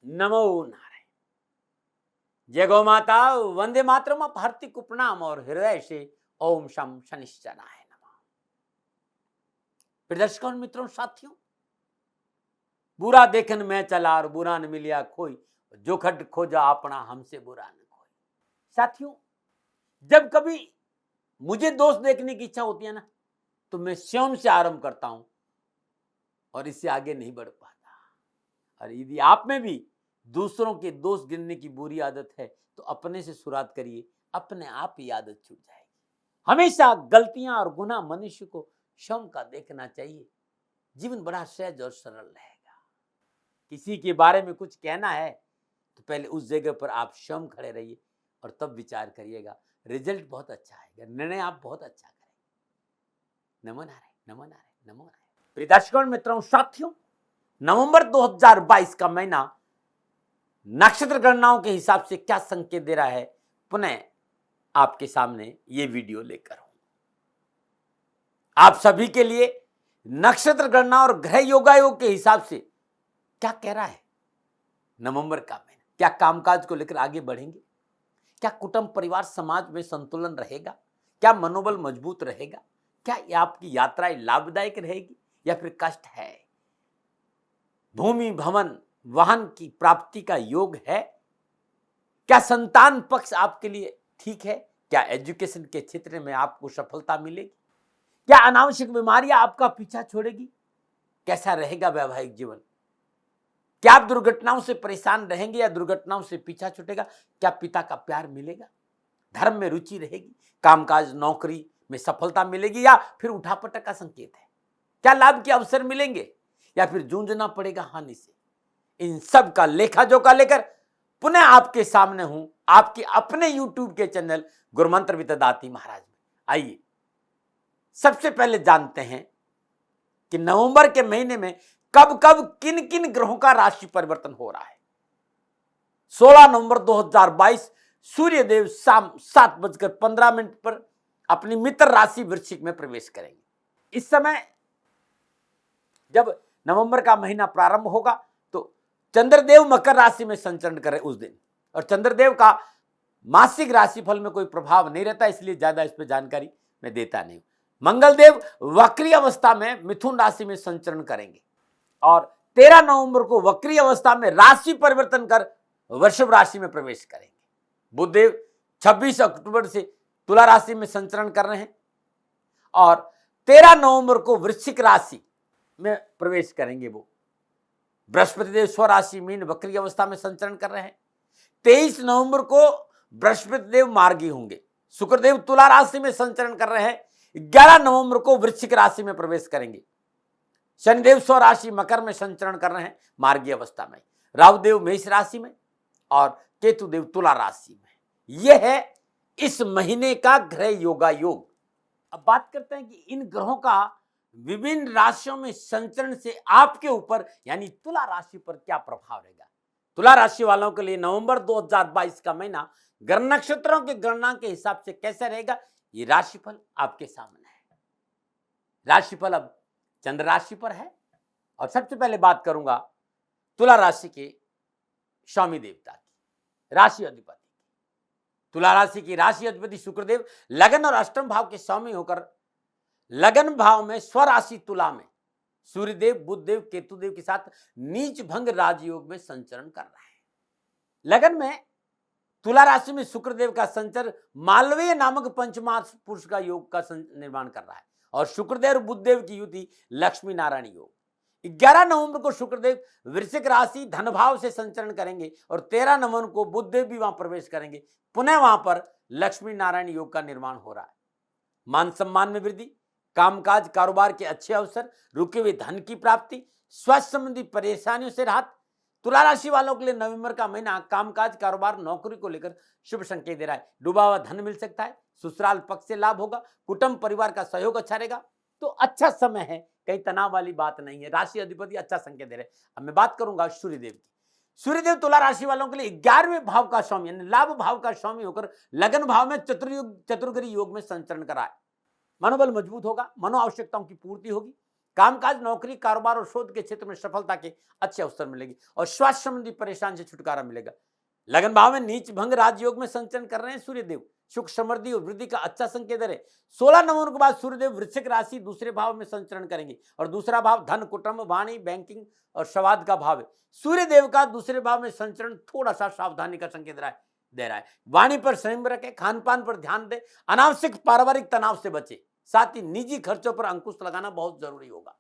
नमो नारायण। जय गौ माता, वंदे मातरम। हार्दिक प्रणाम और हृदय से ओम शम शनिश्चराय नमः। प्रिय दर्शकों, मित्रों, साथियों, बुरा देखन में चला और बुरा न मिलिया कोई, जो खट खोजा अपना हमसे बुरा न कोई। साथियों, जब कभी मुझे दोष देखने की इच्छा होती है ना, तो मैं स्वयं से आरंभ करता हूं और इससे आगे नहीं बढ़ पाता। और यदि आप में भी दूसरों के दोष गिनने की बुरी आदत है, तो अपने से शुरुआत करिए, अपने आप ही आदत छूट जाएगी। हमेशा गलतियां और गुनाह मनुष्य को क्षम का देखना चाहिए। जीवन बड़ा सहज और सरल रहेगा। किसी के बारे में कुछ कहना है तो पहले उस जगह पर आप स्वयं खड़े रहिए और तब विचार करिएगा। रिजल्ट बहुत अच्छा आएगा, निर्णय आप बहुत अच्छा करेंगे। नमो नारायण, नमो नारायण, नमो नारायण। प्रिय दर्शकों, मित्रों, साथियों, नवंबर 2022 का महीना नक्षत्र गणनाओं के हिसाब से क्या संकेत दे रहा है, पुनः आपके सामने ये वीडियो लेकर हूं। आप सभी के लिए नक्षत्र गणना और ग्रह योगायोग के हिसाब से क्या कह रहा है नवंबर का महीना। क्या कामकाज को लेकर आगे बढ़ेंगे? क्या कुटुंब परिवार समाज में संतुलन रहेगा? क्या मनोबल मजबूत रहेगा? क्या आपकी यात्राएं लाभदायक रहेगी या फिर कष्ट है? भूमि भवन वाहन की प्राप्ति का योग है? क्या संतान पक्ष आपके लिए ठीक है? क्या एजुकेशन के क्षेत्र में आपको सफलता मिलेगी? क्या अनावश्यक बीमारियां आपका पीछा छोड़ेगी? कैसा रहेगा वैवाहिक जीवन? क्या आप दुर्घटनाओं से परेशान रहेंगे या दुर्घटनाओं से पीछा छूटेगा? क्या पिता का प्यार मिलेगा? धर्म में रुचि रहेगी? कामकाज नौकरी में सफलता मिलेगी या फिर उठापटक का संकेत है? क्या लाभ के अवसर मिलेंगे या फिर जूझना पड़ेगा हानि से? इन सब का लेखा जोखा लेकर पुनः आपके सामने हूं, आपके अपने YouTube के चैनल गुरुमंत्र विद्यादाती महाराज में। आइए सबसे पहले जानते हैं कि नवंबर के महीने में कब कब किन किन ग्रहों का राशि परिवर्तन हो रहा है। 16 नवंबर 2022 सूर्यदेव शाम 7:15 पर अपनी मित्र राशि वृश्चिक में प्रवेश करेंगे। इस समय जब नवंबर का महीना प्रारंभ होगा तो चंद्रदेव मकर राशि में संचरण करें उस दिन, और चंद्रदेव का मासिक राशिफल में कोई प्रभाव नहीं रहता, इसलिए ज्यादा इस पर जानकारी मैं देता नहीं। मंगलदेव वक्री अवस्था में मिथुन राशि में संचरण करेंगे और 13 नवंबर को वक्री अवस्था में राशि परिवर्तन कर वृषभ राशि में प्रवेश करेंगे। बुधदेव 26 अक्टूबर से तुला राशि में संचरण कर रहे हैं और 13 नवंबर को वृश्चिक राशि में प्रवेश करेंगे। वो बृहस्पति देव स्वराशि मीन वक्री अवस्था में संचरण कर रहे हैं। 23 नवंबर को बृहस्पति देव मार्गी होंगे। शुक्रदेव तुला राशि में संचरण कर रहे हैं। 11 नवंबर को वृश्चिक राशि में प्रवेश करेंगे। शनिदेव स्वराशि मकर में संचरण कर रहे हैं मार्गी अवस्था में। राहुदेव मेष राशि में और केतुदेव तुला राशि में। यह है इस महीने का ग्रह योगा योग। अब बात करते हैं कि इन ग्रहों का विभिन्न राशियों में संचरण से आपके ऊपर यानी तुला राशि पर क्या प्रभाव रहेगा। तुला राशि वालों के लिए नवंबर 2022 का महीना ग्रह नक्षत्रों की गणना के हिसाब से कैसा रहेगा, ये राशिफल आपके सामने है। राशिफल अब चंद्र राशि पर है और सबसे पहले बात करूंगा तुला राशि के स्वामी देवता की, राशि अधिपति। तुला राशि की राशि अधिपति शुक्रदेव लगन और अष्टम भाव के स्वामी होकर लगन भाव में स्वराशि तुला में सूर्यदेव बुधदेव केतुदेव के साथ नीच भंग राजयोग में संचरण कर रहा है। लगन में तुला राशि में शुक्रदेव का संचर मालवीय नामक पंचमार्ष पुरुष का योग का निर्माण कर रहा है और शुक्रदेव और बुधदेव की युति लक्ष्मी नारायण योग। 11 नवंबर को शुक्रदेव वृश्चिक राशि धन भाव से संचरण करेंगे और 13 नवंबर को बुधदेव भी वहां प्रवेश करेंगे। पुनः वहां पर लक्ष्मी नारायण योग का निर्माण हो रहा है। मान सम्मान में वृद्धि, कामकाज कारोबार के अच्छे अवसर, रुके हुए धन की प्राप्ति, स्वास्थ्य संबंधी परेशानियों से राहत। तुला राशि वालों के लिए नवंबर का महीना कामकाज कारोबार नौकरी को लेकर शुभ संकेत दे रहा है। डूबा हुआ धन मिल सकता है, ससुराल पक्ष से लाभ होगा, कुटुंब परिवार का सहयोग अच्छा रहेगा। तो अच्छा समय है, कहीं तनाव वाली बात नहीं है। राशि अधिपति अच्छा संकेत दे रहे हैं। अब मैं बात करूंगा सूर्यदेव की। सूर्यदेव तुला राशि वालों के लिए 11वें भाव का स्वामी यानी लाभ भाव का स्वामी होकर लगन भाव में चतुर्ग्रही योग में संचरण करा है। मनोबल मजबूत होगा, मनो आवश्यकताओं की पूर्ति होगी, कामकाज, नौकरी, कारोबार और शोध के क्षेत्र में सफलता के अच्छे अवसर मिलेगी और स्वास्थ्य संबंधी परेशानी से छुटकारा मिलेगा। लगन भाव में नीच भंग राजयोग में संचरण कर रहे हैं सूर्यदेव, सुख समृद्धि और वृद्धि का अच्छा संकेत है। 16 नवंबर के बाद सूर्यदेव वृश्चिक राशि दूसरे भाव में संचरण करेंगे और दूसरा भाव धन, कुटुंब, वाणी, बैंकिंग और संवाद का भाव है। सूर्यदेव का दूसरे भाव में संचरण थोड़ा सा सावधानी का संकेत दे रहा है। वाणी पर संयम रखें, खान पान पर ध्यान दें, अनावश्यक पारिवारिक तनाव से बचे, साथ ही निजी खर्चों पर अंकुश लगाना बहुत जरूरी होगा।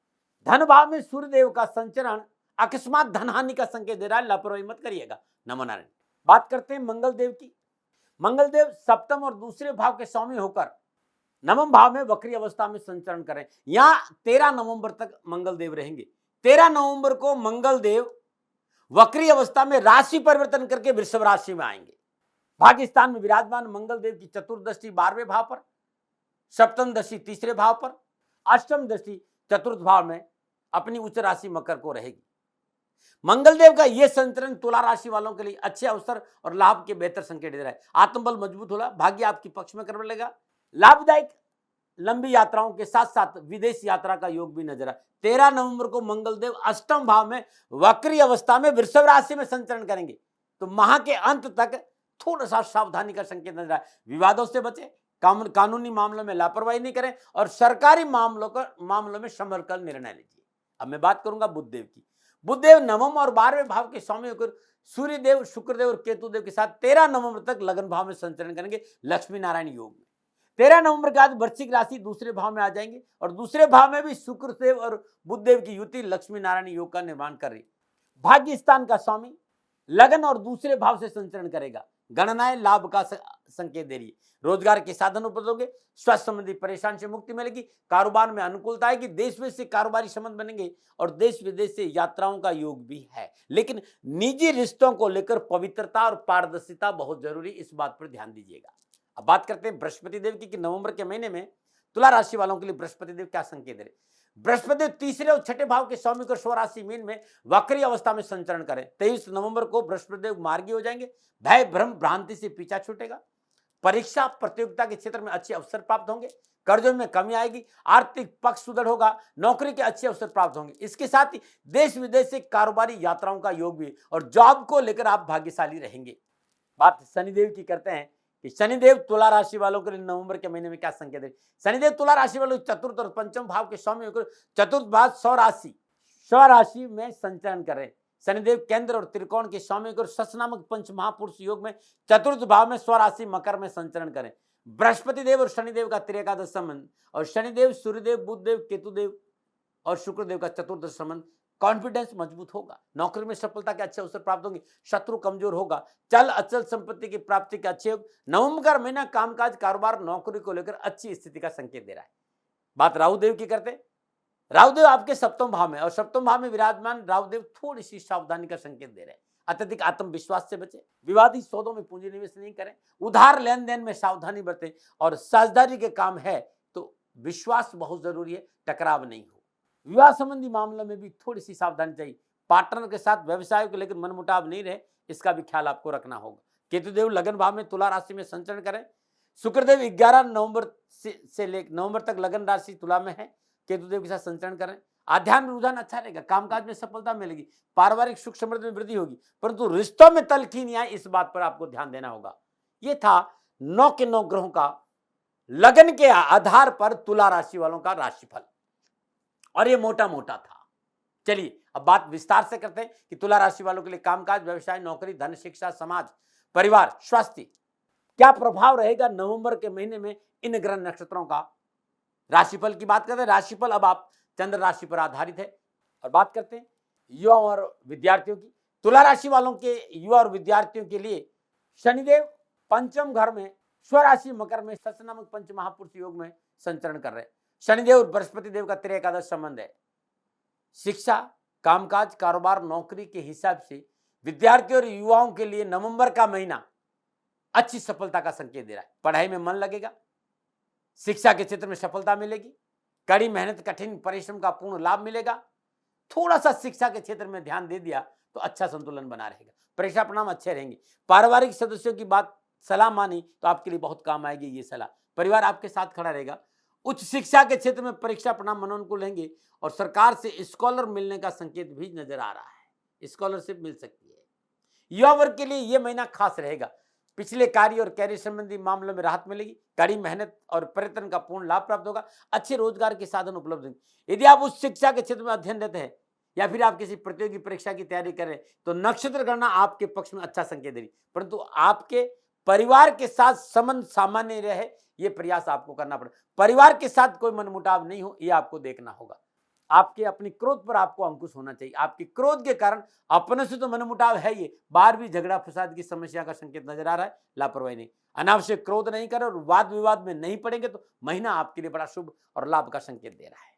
धन भाव में सूर्यदेव का संचरण अकस्मात धन हानि का संकेत दे रहा है, लापरवाही मत करिएगा। नमो नारायण। बात करते हैं मंगल देव की। मंगल देव सप्तम और दूसरे भाव के स्वामी होकर नवम भाव में वक्री अवस्था में संचरण करें। यहां 13 नवंबर तक मंगल देव रहेंगे। 13 नवंबर को मंगल देव वक्री अवस्था में राशि परिवर्तन करके वृषभ राशि में आएंगे। भाग्य स्थान में विराजमान मंगल देव की चतुर्दृष्टि 12वें भाव पर, सप्तम दृष्टि तीसरे भाव पर, अष्टम दृष्टि चतुर्थ भाव में अपनी उच्च राशि मकर को रहेगी। मंगल देव का यह संचरण तुला राशि वालों के लिए अच्छे अवसर और लाभ के बेहतर संकेत दे रहा है। आत्मबल मजबूत होगा, भाग्य आपके पक्ष में करने लगेगा। लाभदायक लंबी यात्राओं के साथ साथ विदेश यात्रा का योग भी नजर है। 13 नवंबर को मंगल देव अष्टम भाव में वक्री अवस्था में वृषभ राशि में संचरण करेंगे, तो माह के अंत तक थोड़ा सा सावधानी का संकेत नजर है। विवादों से बचे, कानूनी मामलों में लापरवाही नहीं करें और सरकारी मामलों में संभल कर निर्णय लीजिए। अब मैं बात करूंगा बुधदेव की। बुधदेव नवम और 12वें भाव के स्वामी होकर सूर्यदेव, शुक्रदेव और केतुदेव के साथ 13 नवंबर तक लगन भाव में संचरण करेंगे लक्ष्मी नारायण योग में। 13 नवंबर के बाद वृश्चिक राशि दूसरे भाव में आ जाएंगे और दूसरे भाव में भी शुक्रदेव और बुधदेव की युति लक्ष्मी नारायण योग का निर्माण कर रही। भाग्य स्थान का स्वामी लगन और दूसरे भाव से संचरण करेगा, गणनाएं लाभ का संकेत दे रही है। रोजगार के साधन उपलब्ध होंगे, स्वास्थ्य संबंधी परेशानी से मुक्ति मिलेगी, कारोबार में अनुकूलता आएगी, देश विदेश से कारोबारी संबंध बनेंगे और देश विदेश से यात्राओं का योग भी है। लेकिन निजी रिश्तों को लेकर पवित्रता और पारदर्शिता बहुत जरूरी, इस बात पर ध्यान दीजिएगा। अब बात करते हैं बृहस्पति देव की कि नवंबर के महीने में तुला राशि वालों के लिए बृहस्पति देव क्या संकेत दे रहे। बृहस्पति देव तीसरे और छठे भाव के स्वामी को स्वराशि मीन में वक्री अवस्था में संचरण करें। 23 नवंबर को बृहस्पति देव मार्गी हो जाएंगे, भय भ्रम भ्रांति से पीछा छूटेगा, परीक्षा प्रतियोगिता के क्षेत्र में अच्छे अवसर प्राप्त होंगे, कर्जों में कमी आएगी, आर्थिक पक्ष सुदृढ़ होगा, नौकरी के अच्छे अवसर प्राप्त होंगे। इसके साथ ही देश विदेश से कारोबारी यात्राओं का योग भी और जॉब को लेकर आप भाग्यशाली रहेंगे। बात शनिदेव की करते हैं कि शनिदेव तुला राशि वालों के लिए नवंबर के महीने में क्या संकेत है। शनिदेव तुला राशि वालों चतुर्थ और पंचम भाव के स्वामी होकर चतुर्थ भाव स्वराशि में संचरण कर रहे। शनिदेव केंद्र और त्रिकोण के स्वामी होकर शश नामक पंच महापुरुष योग में चतुर्थ भाव में स्वराशि मकर में संचरण करें। बृहस्पति देव और शनिदेव का त्रिएकादश संबंध और शनिदेव, सूर्यदेव, बुधदेव, केतुदेव और शुक्रदेव का चतुर्दश संबंध, कॉन्फिडेंस मजबूत होगा, नौकरी में सफलता के अच्छे अवसर प्राप्त होंगे, शत्रु कमजोर होगा, चल अचल संपत्ति की प्राप्ति के अच्छे योग। नवंबर महीना कामकाज, कारोबार, नौकरी को लेकर अच्छी स्थिति का संकेत दे रहा है। बात राहुदेव की करते हैं। राहुदेव आपके सप्तम भाव में और सप्तम भाव में विराजमान राहुदेव थोड़ी सी सावधानी का संकेत दे रहे हैं। अत्यधिक आत्मविश्वास से बचे, विवादी सौदों में पूंजी निवेश नहीं करें, उधार लेन देन में सावधानी बरतें और साझेदारी के काम है तो विश्वास बहुत जरूरी है, टकराव नहीं हो। विवाह संबंधी मामलों में भी थोड़ी सी सावधानी चाहिए। पार्टनर के साथ व्यवसाय को लेकर मनमुटाव नहीं रहे, इसका भी ख्याल आपको रखना होगा। केतुदेव लगन भाव में तुला राशि में संचरण करें। शुक्रदेव 11 नवंबर से नवंबर तक लगन राशि तुला में है, केतुदेव के साथ संचरण करें। आध्यात्मिक रुझान अच्छा रहेगा, कामकाज में सफलता मिलेगी, पारिवारिक सुख समृद्धि में वृद्धि होगी, परंतु रिश्तों में तल्खी नहीं आए, इस बात पर आपको ध्यान देना होगा। यह था 9 के 9 ग्रहों का लगन के आधार पर तुला राशि वालों का राशिफल और ये मोटा मोटा था। चलिए अब बात विस्तार से करते हैं कि तुला राशि वालों के लिए कामकाज, व्यवसाय, नौकरी, धन, शिक्षा, समाज, परिवार, स्वास्थ्य क्या प्रभाव रहेगा नवंबर के महीने में इन ग्रह नक्षत्रों का। राशिफल की बात करते हैं। राशिफल अब आप चंद्र राशि पर आधारित है और बात करते हैं युवा और विद्यार्थियों की। तुला राशि वालों के युवा और विद्यार्थियों के लिए शनिदेव पंचम घर में स्वराशि मकर में शश नामक पंच महापुरुष योग में संचरण कर रहे हैं। शनिदेव और बृहस्पति देव का त्रिएकादश संबंध है। शिक्षा, कामकाज, कारोबार, नौकरी के हिसाब से विद्यार्थियों और युवाओं के लिए नवंबर का महीना अच्छी सफलता का संकेत दे रहा है। पढ़ाई में मन लगेगा, शिक्षा के क्षेत्र में सफलता मिलेगी, कड़ी मेहनत, कठिन परिश्रम का पूर्ण लाभ मिलेगा। थोड़ा सा शिक्षा के क्षेत्र में ध्यान दे दिया तो अच्छा संतुलन बना रहेगा, परीक्षा परिणाम अच्छे रहेंगे। पारिवारिक सदस्यों की बात सलाह मानी तो आपके लिए बहुत काम आएगी ये सलाह। परिवार आपके साथ खड़ा रहेगा। उच्च शिक्षा के क्षेत्र में परीक्षा परिणाम मनोनुकूल रहेंगे और सरकार से स्कॉलर मिलने का संकेत भी नजर आ रहा है, स्कॉलरशिप मिल सकती है। युवा वर्ग के लिए यह महीना खास रहेगा, पिछले कार्य और कैरियर संबंधी मामलों में राहत मिलेगी, कड़ी मेहनत और प्रयत्न का पूर्ण लाभ प्राप्त होगा, अच्छे रोजगार के साधन उपलब्ध होंगे। यदि आप उच्च शिक्षा के क्षेत्र में अध्ययन देते हैं या फिर आप किसी प्रतियोगी परीक्षा की तैयारी कर रहे हैं तो नक्षत्र गणना आपके पक्ष में अच्छा संकेत दे रही, परंतु आपके परिवार के साथ संबंध सामान्य रहे ये प्रयास आपको करना पड़ेगा। परिवार के साथ कोई मनमुटाव नहीं हो ये आपको देखना होगा। आपके अपने क्रोध पर आपको अंकुश होना चाहिए, आपके क्रोध के कारण अपने से तो मनमुटाव है, ये बाहर भी झगड़ा फसाद की समस्या का संकेत नजर आ रहा है। लापरवाही नहीं, अनावश्यक क्रोध नहीं करें और वाद विवाद में नहीं पड़ेंगे तो महीना आपके लिए बड़ा शुभ और लाभ का संकेत दे रहा है।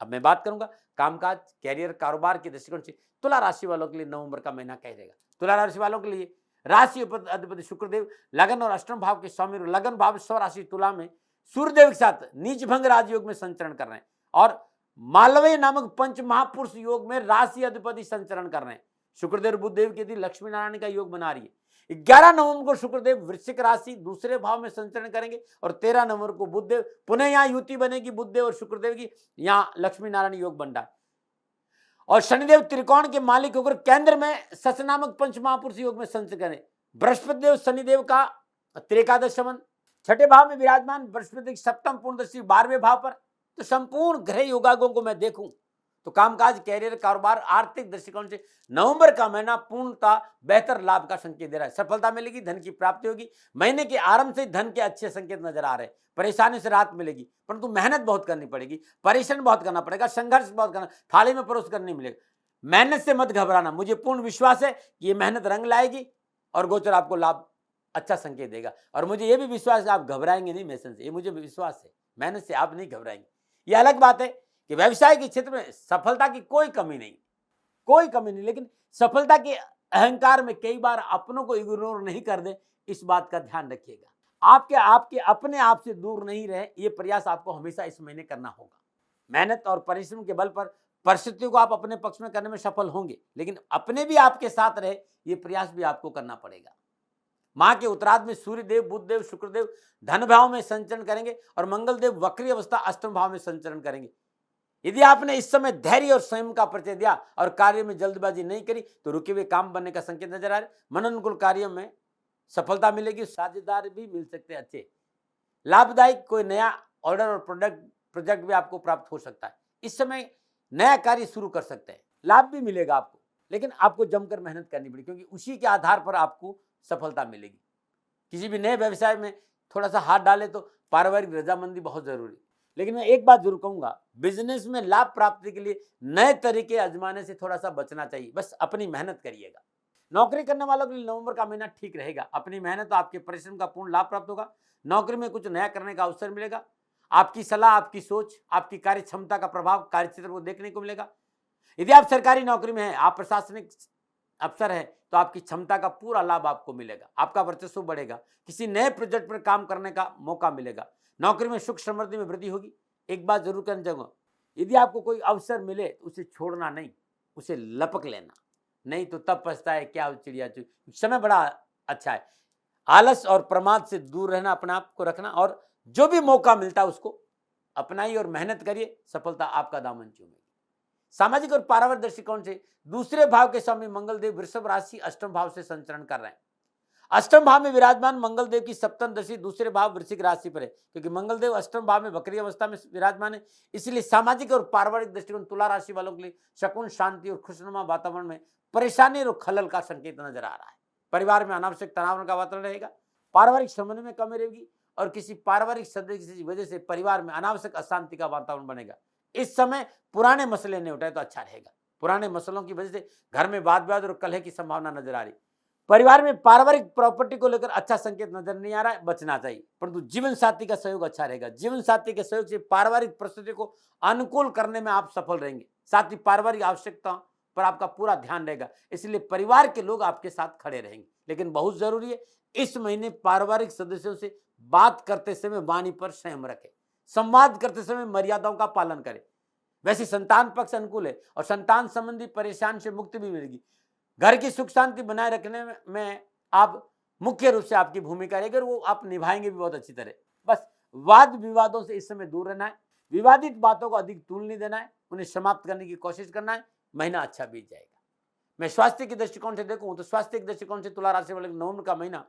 अब मैं बात करूंगा कामकाज, कैरियर, कारोबार के दृष्टिकोण से तुला राशि वालों के लिए नवंबर का महीना क्या रहेगा। तुला राशि वालों के लिए राशि अधिपति शुक्रदेव लगन और अष्टम भाव के स्वामी, लगन भाव स्व राशि तुला में सूर्यदेव के साथ नीच भंग राजयोग में संचरण कर रहे हैं और मालवीय नामक पंच महापुरुष योग में राशि अधिपति संचरण कर रहे हैं। शुक्रदेव बुधदेव के दिन लक्ष्मी नारायण का योग बना रही है। 11 नवंबर को शुक्रदेव वृश्चिक राशि दूसरे भाव में संचरण करेंगे और 13 नवंबर को बुधदेव पुनः यहाँ युति बनेगी, बुधदेव और शुक्रदेव की यहाँ लक्ष्मी नारायण योग बन रहा है और शनिदेव त्रिकोण के मालिक होकर केंद्र में सच नामक पंच महापुरुष योग में संचरण करें। बृहस्पति देव शनिदेव का त्रिकादश संबंध छठे भाव में विराजमान, बृहस्पति सप्तम पूर्णदर्शी 12वें भाव पर, तो संपूर्ण ग्रह योगागों को मैं देखूं तो कामकाज, कैरियर, कारोबार, आर्थिक दृष्टिकोण से नवंबर का महीना पूर्णतः बेहतर लाभ का संकेत दे रहा है। सफलता मिलेगी, धन की प्राप्ति होगी, महीने के आरंभ से धन के अच्छे संकेत नजर आ रहे हैं। परेशानी से राहत मिलेगी परंतु मेहनत बहुत करनी पड़ेगी, परिश्रम बहुत करना पड़ेगा, संघर्ष बहुत करना, थाली में परोस कर नहीं मिलेगा। मेहनत से मत घबराना, मुझे पूर्ण विश्वास है कि ये मेहनत रंग लाएगी और गोचर आपको लाभ अच्छा संकेत देगा और मुझे ये भी विश्वास है आप घबराएंगे नहीं मेहनत से, ये मुझे विश्वास है, मेहनत से आप नहीं घबराएंगे। ये अलग बात है कि व्यवसाय के क्षेत्र में सफलता की कोई कमी नहीं, कोई कमी नहीं, लेकिन सफलता के अहंकार में कई बार अपनों को इग्नोर नहीं कर दे, इस बात का ध्यान रखिएगा। आपके अपने आप से दूर नहीं रहे, ये प्रयास आपको हमेशा इस महीने करना होगा। मेहनत और परिश्रम के बल पर परिस्थितियों को आप अपने पक्ष में करने में सफल होंगे, लेकिन अपने भी आपके साथ रहे ये प्रयास भी आपको करना पड़ेगा। माह के उत्तरार्ध में सूर्यदेव, बुधदेव, शुक्रदेव धन भाव में संचरण करेंगे और मंगलदेव वक्री अवस्था अष्टम भाव में संचरण करेंगे। यदि आपने इस समय धैर्य और संयम का परिचय दिया और कार्य में जल्दबाजी नहीं करी तो रुके हुए काम बनने का संकेत नजर आ रहा है। मनोनुकूल कार्यों में सफलता मिलेगी, साझेदार भी मिल सकते हैं अच्छे, लाभदायक कोई नया ऑर्डर और प्रोजेक्ट भी आपको प्राप्त हो सकता है। इस समय नया कार्य शुरू कर सकते हैं, लाभ भी मिलेगा आपको, लेकिन आपको जमकर मेहनत करनी पड़ेगी क्योंकि उसी के आधार पर आपको सफलता मिलेगी। किसी भी नए व्यवसाय में थोड़ा सा हाथ डाले तो पारिवारिक रजामंदी बहुत जरूरी। लेकिन मैं एक बात जरूर कहूंगा, बिजनेस में लाभ प्राप्ति के लिए नए तरीके आजमाने से थोड़ा सा बचना चाहिए, बस अपनी मेहनत करिएगा। नौकरी करने वालों के लिए नवंबर का महीना ठीक रहेगा, अपनी मेहनत और आपके परिश्रम का पूर्ण लाभ प्राप्त होगा। नौकरी में कुछ नया करने का अवसर मिलेगा, आपकी सलाह, आपकी सोच, आपकी कार्य क्षमता का प्रभाव कार्यक्षेत्र को देखने को मिलेगा। यदि आप सरकारी नौकरी में हैं, आप प्रशासनिक अफसर है तो आपकी क्षमता का पूरा लाभ आपको मिलेगा, आपका वर्चस्व बढ़ेगा, किसी नए प्रोजेक्ट पर काम करने का मौका मिलेगा, नौकरी में सुख समृद्धि में वृद्धि होगी। एक बात जरूर करना चाहूंगा, यदि आपको कोई अवसर मिले तो उसे छोड़ना नहीं, उसे लपक लेना, नहीं तो तब पछता है क्या चिड़िया चुग। समय बड़ा अच्छा है, आलस और प्रमाद से दूर रहना, अपने आप को रखना और जो भी मौका मिलता है उसको अपनाइए और मेहनत करिए, सफलता आपका दामन चूमेगी। सामाजिक और पारिवारिक दृष्टिकोण से दूसरे भाव के स्वामी मंगलदेव वृषभ राशि अष्टम भाव से संचरण कर रहे हैं। अष्टम भाव में विराजमान मंगलदेव की सप्तम दशा दूसरे भाव वृश्चिक राशि पर है, क्योंकि मंगलदेव अष्टम भाव में वक्री अवस्था में विराजमान है। इसलिए सामाजिक और पारिवारिक दृष्टिकोण तुला राशि वालों के लिए शकुन, शांति और खुशनुमा वातावरण में परेशानी और खलल का संकेत नजर आ रहा है। परिवार में अनावश्यक तनाव का वातावरण रहेगा, पारिवारिक संबंध में कमी रहेगी और किसी पारिवारिक सदस्य की वजह से परिवार में अनावश्यक अशांति का वातावरण बनेगा। इस समय पुराने मसले नहीं उठाए तो अच्छा रहेगा, पुराने मसलों की वजह से घर में वाद विवाद और कलह की संभावना नजर आ रही। परिवार में पारिवारिक प्रॉपर्टी को लेकर अच्छा संकेत नजर नहीं आ रहा है, बचना चाहिए, परंतु जीवन साथी का सहयोग अच्छा रहेगा। जीवन साथी के सहयोग से पारिवारिक परिस्थिति को अनुकूल करने में आप सफल रहेंगे, साथ ही पारिवारिक आवश्यकता पर आपका पूरा ध्यान रहेगा, इसलिए परिवार के लोग आपके साथ खड़े रहेंगे। लेकिन बहुत जरूरी है इस महीने पारिवारिक सदस्यों से बात करते समय वाणी पर संयम रखें, संवाद करते समय मर्यादाओं का पालन करें। वैसे संतान पक्ष अनुकूल है और संतान संबंधी परेशान से मुक्ति भी मिलेगी। घर की सुख शांति बनाए रखने में आप मुख्य रूप से आपकी भूमिका रहेगी और वो आप निभाएंगे भी बहुत अच्छी तरह। बस वाद विवादों से इस समय दूर रहना है, विवादित बातों को अधिक तूल नहीं देना है, उन्हें समाप्त करने की कोशिश करना है। महीना अच्छा बीत जाएगा। मैं स्वास्थ्य के दृष्टिकोण से देखूं तो स्वास्थ्य के दृष्टिकोण से तुला राशि वाले नवंबर का महीना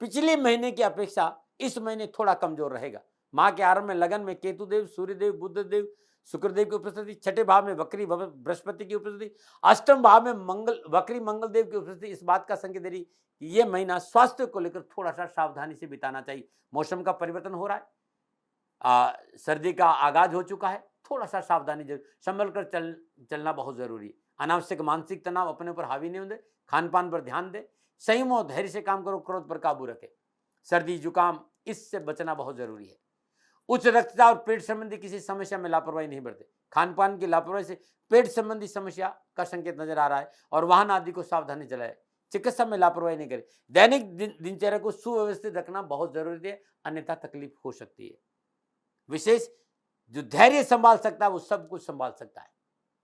पिछले महीने की अपेक्षा इस महीने थोड़ा कमजोर रहेगा। माह के आरंभ में लगन में केतुदेव, सूर्यदेव, बुद्धदेव, शुक्रदेव की उपस्थिति, छठे भाव में वक्री बृहस्पति की उपस्थिति, अष्टम भाव में वक्री मंगल देव की उपस्थिति इस बात का संकेत दे रही कि यह महीना स्वास्थ्य को लेकर थोड़ा सा सावधानी से बिताना चाहिए। मौसम का परिवर्तन हो रहा है, सर्दी का आगाज हो चुका है, थोड़ा सा सावधानी संभल कर चलना बहुत जरूरी है। अनावश्यक मानसिक तनाव अपने ऊपर हावी नहीं होते, खान पान पर ध्यान दे, संयम और धैर्य से काम करो, क्रोध पर काबू रखे। सर्दी जुकाम इससे बचना बहुत जरूरी है। उच्च रक्तचाप और पेट संबंधी किसी समस्या में लापरवाही नहीं बरते। खान पान की लापरवाही से पेट संबंधी समस्या का संकेत नजर आ रहा है और वाहन आदि को सावधानी चलाए। चिकित्सा में लापरवाही नहीं करे। दैनिक दिनचर्या को सुव्यवस्थित रखना बहुत जरूरी है, अन्यथा तकलीफ हो सकती है। विशेष जो धैर्य संभाल सकता है वो सब कुछ संभाल सकता है,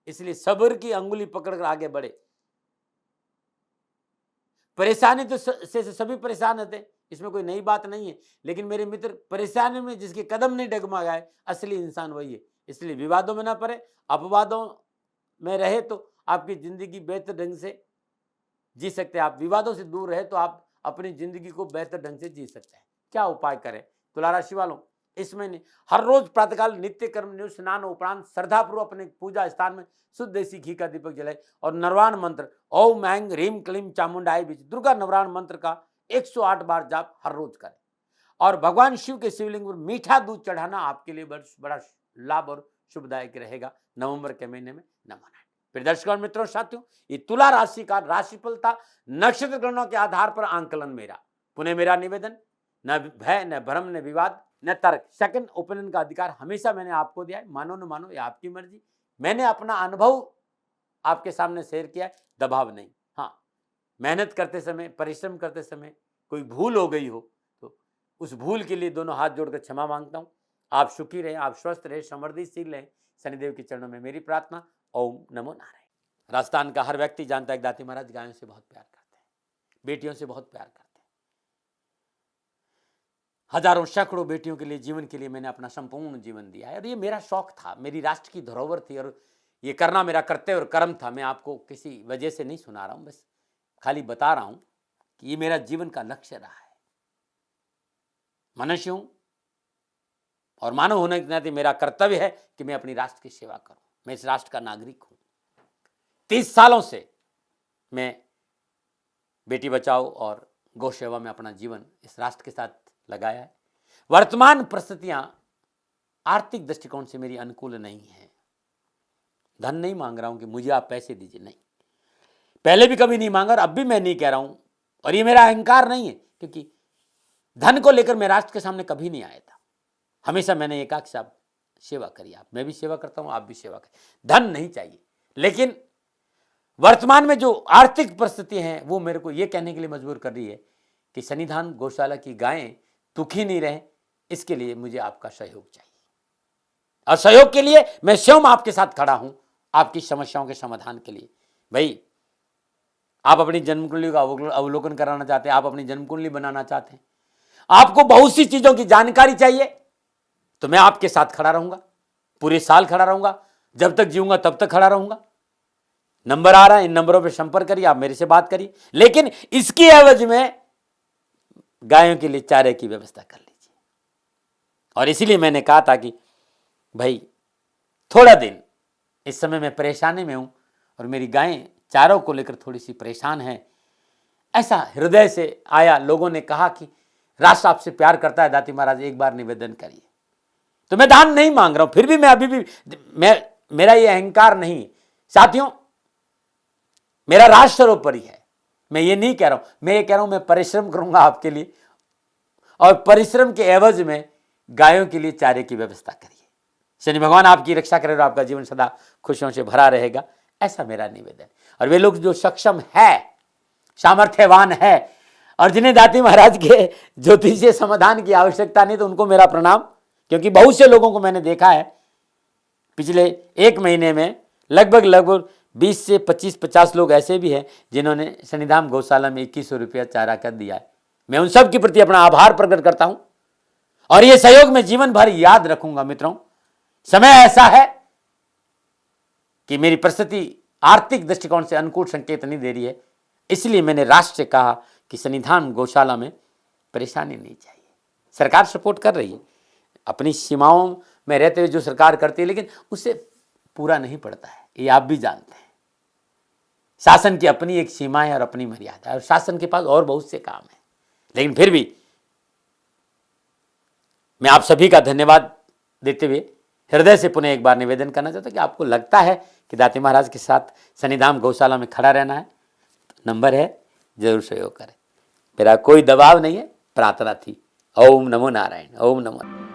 इसलिए सब्र की अंगुली पकड़कर आगे बढ़े। परेशानी तो से सभी परेशान होते हैं, इसमें कोई नई बात नहीं है, लेकिन मेरे मित्र परेशानी में जिसके कदम नहीं डगमगाए असली इंसान वही है। इसलिए विवादों में ना पड़े, अपवादों में रहे तो आपकी जिंदगी बेहतर ढंग से जी सकते हैं। आप विवादों से दूर रहे तो आप अपनी जिंदगी को बेहतर ढंग से जी सकते हैं। क्या उपाय करें तुला राशि वालों? इस महीने हर रोज प्रातःकाल नित्य कर्म स्नान उपरांत श्रद्धापूर्वक अपने पूजा स्थान में शुद्ध देसी घी का दीपक जलाए और नरवाण मंत्र ओम ऐं ह्रीम क्लीम चामुंडाय बीच दुर्गा नवराण मंत्र का 108 बार जाप हर रोज करें। और भगवान शिव के शिवलिंग पर मीठा दूध चढ़ाना आपके लिए बड़ा लाभ और शुभदायक रहेगा नवंबर के महीने में। नमन। फिर दर्शकों और मित्रों साथियों, ये तुला राशि का राशिफल था नक्षत्र गणों के आधार पर आंकलन मेरा। पुनः मेरा निवेदन, न भय न भ्रम न विवाद न तर्क, सेकंड ओपिनियन का अधिकार हमेशा मैंने आपको दिया है। मानो न मानो ये आपकी मर्जी। मैंने अपना अनुभव आपके सामने शेयर किया है, दबाव नहीं। हाँ, मेहनत करते समय, परिश्रम करते समय कोई भूल हो गई हो तो उस भूल के लिए दोनों हाथ जोड़कर क्षमा मांगता हूँ। आप सुखी रहें, आप स्वस्थ रहें, समृद्धिशील रहें, शनिदेव के चरणों में मेरी प्रार्थना। ओम नमो नारायण। राजस्थान का हर व्यक्ति जानता है दाती महाराज गायों से बहुत प्यार करते हैं, बेटियों से बहुत प्यार करते हैं। हजारों सैकड़ों बेटियों के लिए, जीवन के लिए मैंने अपना संपूर्ण जीवन दिया है और ये मेरा शौक था, मेरी राष्ट्र की धरोहर थी और ये करना मेरा कर्तव्य और कर्म था। मैं आपको किसी वजह से नहीं सुना रहा हूं, बस खाली बता रहा हूं कि ये मेरा जीवन का लक्ष्य रहा है। मनुष्य हूं और मानव होने के नाते मेरा कर्तव्य है कि मैं अपनी राष्ट्र की सेवा करूं। मैं इस राष्ट्र का नागरिक हूं। 30 सालों से मैं बेटी बचाओ और गौ सेवा में अपना जीवन इस राष्ट्र के साथ लगाया है। वर्तमान परिस्थितियां आर्थिक दृष्टिकोण से मेरी अनुकूल नहीं है। धन नहीं मांग रहा हूं कि मुझे आप पैसे दीजिए, नहीं, पहले भी कभी नहीं मांगा और अब भी मैं नहीं कह रहा हूं। और ये मेरा अहंकार नहीं है, क्योंकि धन को लेकर मैं राष्ट्र के सामने कभी नहीं आया था। हमेशा मैंने एक आख साहब सेवा करी, आप, मैं भी सेवा करता हूं, आप भी सेवा करें। धन नहीं चाहिए, लेकिन वर्तमान में जो आर्थिक परिस्थिति है वो मेरे को ये कहने के लिए मजबूर कर रही है कि सन्निधान गौशाला की गायें दुखी नहीं रहे, इसके लिए मुझे आपका सहयोग चाहिए। और सहयोग के लिए मैं स्वयं आपके साथ खड़ा हूं, आपकी समस्याओं के समाधान के लिए। भाई, आप अपनी जन्म कुंडली का अवलोकन कराना चाहते हैं, आप अपनी जन्म कुंडली बनाना चाहते हैं, आपको बहुत सी चीजों की जानकारी चाहिए, तो मैं आपके साथ खड़ा रहूंगा, पूरे साल खड़ा रहूंगा, जब तक जीऊंगा तब तक खड़ा रहूंगा। नंबर आ रहा है, इन नंबरों पर संपर्क करिए, आप मेरे से बात करिए, लेकिन इसकी एवज में गायों के लिए चारे की व्यवस्था कर लीजिए। और इसीलिए मैंने कहा था कि भाई थोड़ा दिन इस समय मैं परेशानी में हूं और मेरी गायें चारों को लेकर थोड़ी सी परेशान है। ऐसा हृदय से आया, लोगों ने कहा कि राष्ट्र आपसे प्यार करता है दाती महाराज, एक बार निवेदन करिए। तो मैं दान नहीं मांग रहा हूं, फिर भी मैं अभी भी मेरा ये अहंकार नहीं साथियों, मेरा राष्ट्र सर्वोपरि है। मैं ये नहीं कह रहा हूं, मैं ये कह रहा हूं मैं परिश्रम करूंगा आपके लिए, और परिश्रम के एवज में गायों के लिए चारे की व्यवस्था करिए। शनि भगवान आपकी रक्षा करे और आपका जीवन सदा खुशियों से भरा रहेगा, ऐसा मेरा निवेदन। और वे लोग जो सक्षम है, सामर्थ्यवान है और जिन्हें दाती महाराज के ज्योतिषीय समाधान की आवश्यकता नहीं, तो उनको मेरा प्रणाम। क्योंकि बहुत से लोगों को मैंने देखा है पिछले एक महीने में, लगभग 20 से 25-50 लोग ऐसे भी हैं जिन्होंने सन्निधान गौशाला में 2100 रुपया चारा कर दिया है। मैं उन सब के प्रति अपना आभार प्रकट करता हूं और यह सहयोग मैं जीवन भर याद रखूंगा। मित्रों, समय ऐसा है कि मेरी परिस्थिति आर्थिक दृष्टिकोण से अनुकूल संकेत नहीं दे रही है, इसलिए मैंने राष्ट्र से कहा कि सन्निधान गौशाला में परेशानी नहीं चाहिए। सरकार सपोर्ट कर रही है, अपनी सीमाओं में रहते हुए जो सरकार करती है, लेकिन उससे पूरा नहीं पड़ता है, ये आप भी जानते हैं। शासन की अपनी एक सीमा है और अपनी मर्यादा है, और शासन के पास और बहुत से काम है। लेकिन फिर भी मैं आप सभी का धन्यवाद देते हुए हृदय से पुनः एक बार निवेदन करना चाहता हूं कि आपको लगता है कि दाती महाराज के साथ सन्निधान गौशाला में खड़ा रहना है, तो नंबर है, जरूर सहयोग करें। मेरा कोई दबाव नहीं है, प्रार्थना थी। ओम नमो नारायण। ओम नमो।